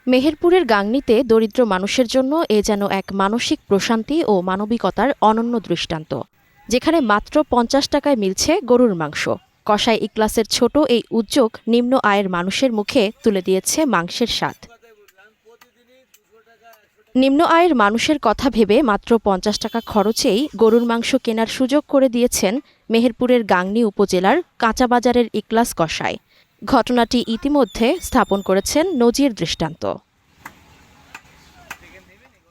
মেহেরপুরের গাংনীতে দরিদ্র মানুষের জন্য এ যেন এক মানসিক প্রশান্তি ও মানবিকতার অনন্য দৃষ্টান্ত, যেখানে মাত্র ৫০ টাকায় মিলছে গরুর মাংস। কসাই ইকলাসের ছোট এই উদ্যোগ নিম্ন আয়ের মানুষের মুখে তুলে দিয়েছে মাংসের স্বাদ। নিম্ন আয়ের মানুষের কথা ভেবে মাত্র ৫০ টাকা খরচেই গরুর মাংস কেনার সুযোগ করে দিয়েছেন মেহেরপুরের গাংনী উপজেলার কাঁচাবাজারের ইকলাস কসাই। ঘটনাটি ইতিমধ্যে স্থাপন করেছেন নজির দৃষ্টান্ত।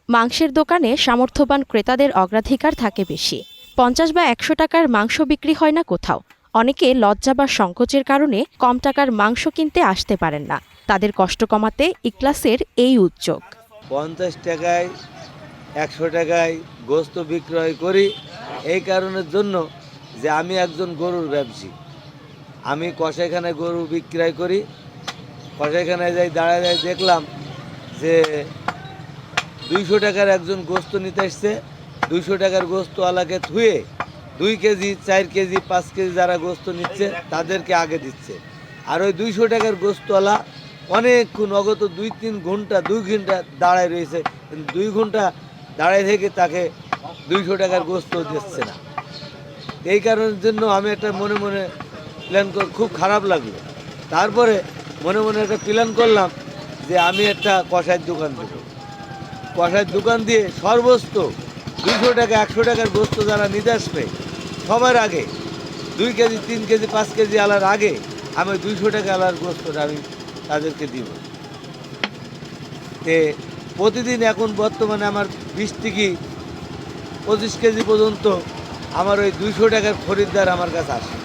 মাংসের দোকানে সামর্থ্যবান ক্রেতাদের অগ্রাধিকার থাকে বেশি। ৫০ বা ১০০ টাকার মাংস বিক্রি হয় না কোথাও। অনেকে লজ্জা বা সংকোচের কারণে কম টাকার মাংস কিনতে আসতে পারেন না। তাদের কষ্ট কমাতে ইকলাসের এই উদ্যোগ। ৫০ টাকায় ১০০ টাকায় গোস্ত বিক্রয় করি এই কারণের জন্য যে আমি একজন গরুর ব্যবসায়ী। আমি কসাইখানায় গরু বিক্রয় করি। কসাইখানায় দাঁড়ায় দেখলাম যে ২০০ টাকার একজন গোস্ত নিতে আসছে। ২০০ টাকার গোস্তওয়ালাকে ধুয়ে ২ কেজি ৪ কেজি ৫ কেজি যারা গোস্ত নিচ্ছে তাদেরকে আগে দিচ্ছে। আর ওই ২০০ টাকার গোস্তওয়ালা অনেকক্ষণ অগত ২-৩ ঘন্টা ২ ঘন্টা দাঁড়ায় রয়েছে। ২ ঘন্টা দাঁড়ায় থেকে তাকে ২০০ টাকার গোস্ত দিচ্ছে না। এই কারণের জন্য আমি একটা মনে মনে প্ল্যান খুব খারাপ লাগলো। তারপরে মনে মনে একটা প্ল্যান করলাম যে আমি একটা কষাইয়ের দোকান দেবো। কষাইয়ের দোকান দিয়ে সর্বোচ্চ ২০০ টাকা ১০০ টাকার গোস্ত যারা নিতে আসবে সবার আগে ২ কেজি ৩ কেজি ৫ কেজি আলার আগে আমি ২০০ টাকা আলার গোস্তটা আমি তাদেরকে দিব। প্রতিদিন এখন বর্তমানে আমার ২০ থেকে ২৫ কেজি পর্যন্ত আমার ওই ২০০ টাকার খরিদ্দার আমার কাছে আসে।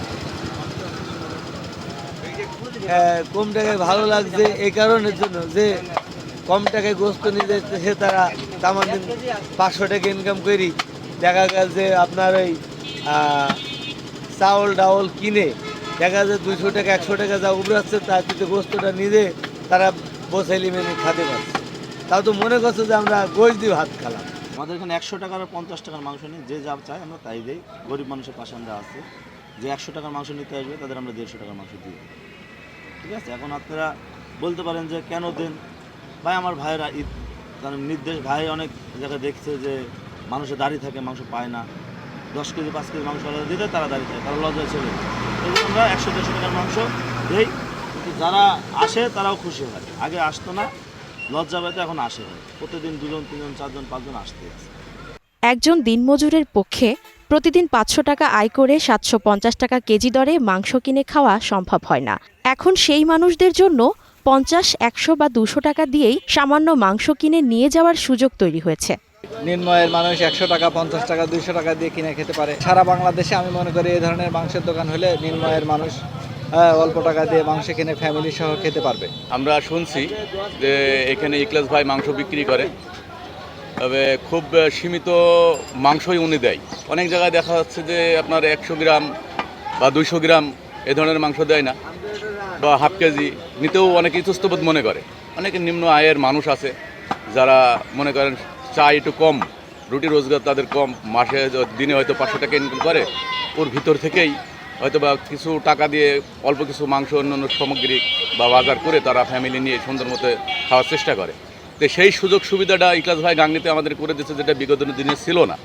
কম টাকায় ভালো লাগছে এই কারণের জন্য যে কম টাকায় গোস্ত নিয়ে যাচ্ছে তারা তামান দিন ৫০০ টাকা ইনকাম করি। দেখা গেছে যে আপনার ওই চাউল ডাউল কিনে দেখা যায় ২০০ টাকা ১০০ টাকা যা উবরাচ্ছে তার কিন্তু গোস্তটা নিজে তারা বসাইলি মেনে খেতে পারছে। তাও তো মনে করছে যে আমরা গোশ দিয়ে ভাত খেলাম। আমাদের এখানে ১০০ টাকার আর ৫০ টাকার মাংস নিই, যে যা চায় আমরা তাই দিই। গরিব মানুষের পাশে আমরা আছি, যে ১০০ টাকার মাংস নিতে আসবে তাদের আমরা ১৫০ টাকার মাংস দিই। ঠিক আছে, এখন আপনারা বলতে পারেন যে কেন দেন ভাই। আমার ভাইয়েরা কারণ নির্দেশ ভাই অনেক জায়গায় দেখছে যে মানুষের দাঁড়িয়ে থাকে, মাংস পায় না। ১০ কেজি ৫ কেজি মাংস দিতে তারা দাঁড়িয়ে থাকে, তারা লজ্জায় ছেড়ে। এই জন্য আমরা ১০০-১৫০ টাকার মাংস দিই। কিন্তু যারা আসে তারাও খুশি হয়। আগে আসতো না, লজ্জা পাইতে, এখন আসে হয়। প্রতিদিন ২জন ৩জন ৪জন ৫জন আসতে আছে। একজন দিনমজুরের পক্ষে প্রতিদিন ৫০০ টাকা আয় করে ৭৫০ টাকা কেজি দরে মাংস কিনে খাওয়া সম্ভব হয় না। এখন সেই মানুষদের জন্য ৫০, ১০০ বা ২০০ টাকা দিয়েই সামান্য মাংস কিনে নিয়ে যাওয়ার সুযোগ তৈরি হয়েছে। নিম্ন আয়ের মানুষ ১০০ টাকা ৫০ টাকা ২০০ টাকা দিয়ে কিনে খেতে পারে। সারা বাংলাদেশে আমি মনে করি এই ধরনের মাংসের দোকান হলে নিম্ন আয়ের মানুষ অল্প টাকা দিয়ে মাংস কিনে ফ্যামিলি সহ খেতে পারবে। আমরা শুনছি যে এখানে ইকলাস ভাই মাংস বিক্রি করে, তবে খুব সীমিত মাংসই উনি দেয়। অনেক জায়গায় দেখা যাচ্ছে যে আপনার ১০০ গ্রাম বা ২০০ গ্রাম এ ধরনের মাংস দেয় না, বা হাফ কেজি নিতেও অনেকে ইতস্তবোধ মনে করে। অনেকে নিম্ন আয়ের মানুষ আছে যারা মনে করেন চায় একটু কম, রুটি রোজগার তাদের কম, মাসে দিনে হয়তো ৫০০ টাকা ইনকাম করে, ওর ভিতর থেকেই হয়তো বা কিছু টাকা দিয়ে অল্প কিছু মাংস অন্যান্য সামগ্রী বা বাজার করে তারা ফ্যামিলি নিয়ে সুন্দর মতো খাওয়ার চেষ্টা করে। তো সেই সুযোগ সুবিধাটা ইকলাস ভাই গাংনীতে আমাদের করে দিচ্ছে, যেটা বিগত দিনে ছিল না।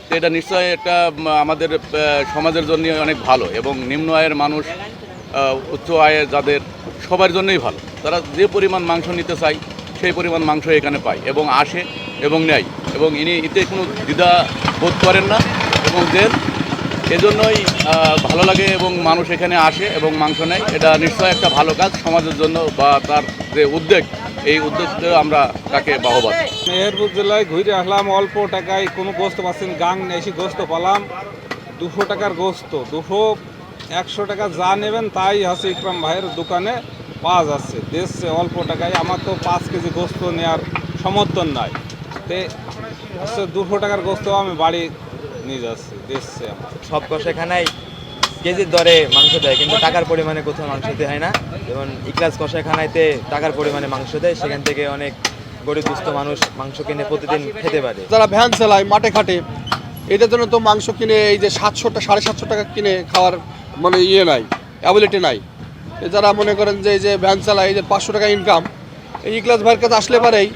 তো এটা নিশ্চয়ই একটা আমাদের সমাজের জন্য অনেক ভালো, এবং নিম্ন আয়ের মানুষ, উচ্চ আয়ের যাদের, সবার জন্যই ভালো। তারা যে পরিমাণ মাংস নিতে চায় সেই পরিমাণ মাংস এখানে পায় এবং আসে এবং নেয়, এবং ইনি এতে কোনো দ্বিধা বোধ করেন না এবং দেন। এজন্যই ভালো লাগে এবং মানুষ এখানে আসে এবং মাংস নেয়। এটা নিশ্চয়ই একটা ভালো কাজ সমাজের জন্য, বা তার যে উদ্যোগ, এই উদ্যোগকে আমরা তাকে বাহবা দিই। মেহেরপুর জেলায় ঘুরে আসলাম, অল্প টাকায় কোনো গোস্ত পাচ্ছেন। গাং এসে গোস্ত পালাম ২০০ টাকার গোস্ত, ২০০-১০০ টাকা যা নেবেন তাই হচ্ছে ইকরাম ভাইয়ের দোকানে পাওয়া যাচ্ছে, দিচ্ছে অল্প টাকায়। আমার তো ৫ কেজি গোস্ত নেওয়ার সমর্থন নাই, তে হচ্ছে ২০০ টাকার গোস্ত আমি বাড়ি নিয়ে যাচ্ছি, দিচ্ছে আমার। সব কষাইখানায় কেজির দরে মাংস দেয়, কিন্তু টাকার পরিমাণে কোথাও মাংস দেয় হয় না। যেমন ইকলাস কষাইখানাইতে টাকার পরিমাণে মাংস দেয়, সেখান থেকে অনেক গরিব দুস্থ মানুষ মাংস কিনে প্রতিদিন খেতে পারে। যারা ভ্যান চালায়, মাঠে খাটে, এটার জন্য তো মাংস কিনে এই যে 700-750 টাকা কিনে খাওয়ার মানে নাই, অ্যাবিলিটি নাই। যারা মনে করেন যে এই যে ভ্যান চালায়, এই যে 500 টাকা ইনকাম, এই ইকলাস ভাইয়ের কাছে আসলে পারেই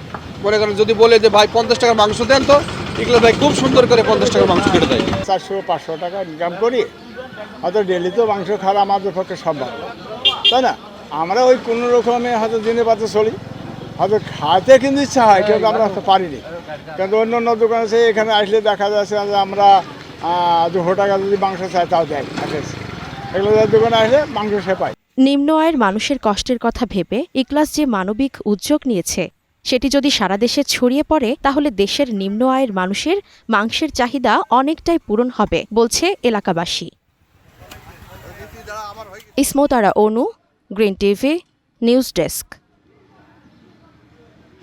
মনে করেন যদি বলে যে ভাই 50 টাকার মাংস দেন, তো ইকলাস ভাই খুব সুন্দর করে 50 টাকার মাংস কেটে দেয়। 400-500 টাকা ইনকাম করি, হয়তো ডেলি তো মাংস খাওয়া আমাদের পক্ষে সম্ভব না, তাই না? আমরা ওই কোনো রকমে হয়তো দিনে পাতে চলি, হয়তো খাতে কিন্তু ইচ্ছা হয়, কিন্তু আমরা হয়তো পারিনি। কিন্তু অন্য অন্য দোকান আছে, এখানে আসলে দেখা যাচ্ছে যে আমরা 200 টাকা যদি মাংস চাই তাও দেয়। এগুলো দোকানে আসলে মাংস সে পায়। নিম্ন আয়ের মানুষের কষ্টের কথা ভেবে ইকলাস যে মানবিক উদ্যোগ নিয়েছে, সেটি যদি সারা দেশে ছড়িয়ে পড়ে তাহলে দেশের নিম্ন আয়ের মানুষের মাংসের চাহিদা অনেকটাই পূরণ হবে বলছে এলাকাবাসী। ইসমত আরা অনু, গ্রিন টিভি, নিউজ ডেস্ক।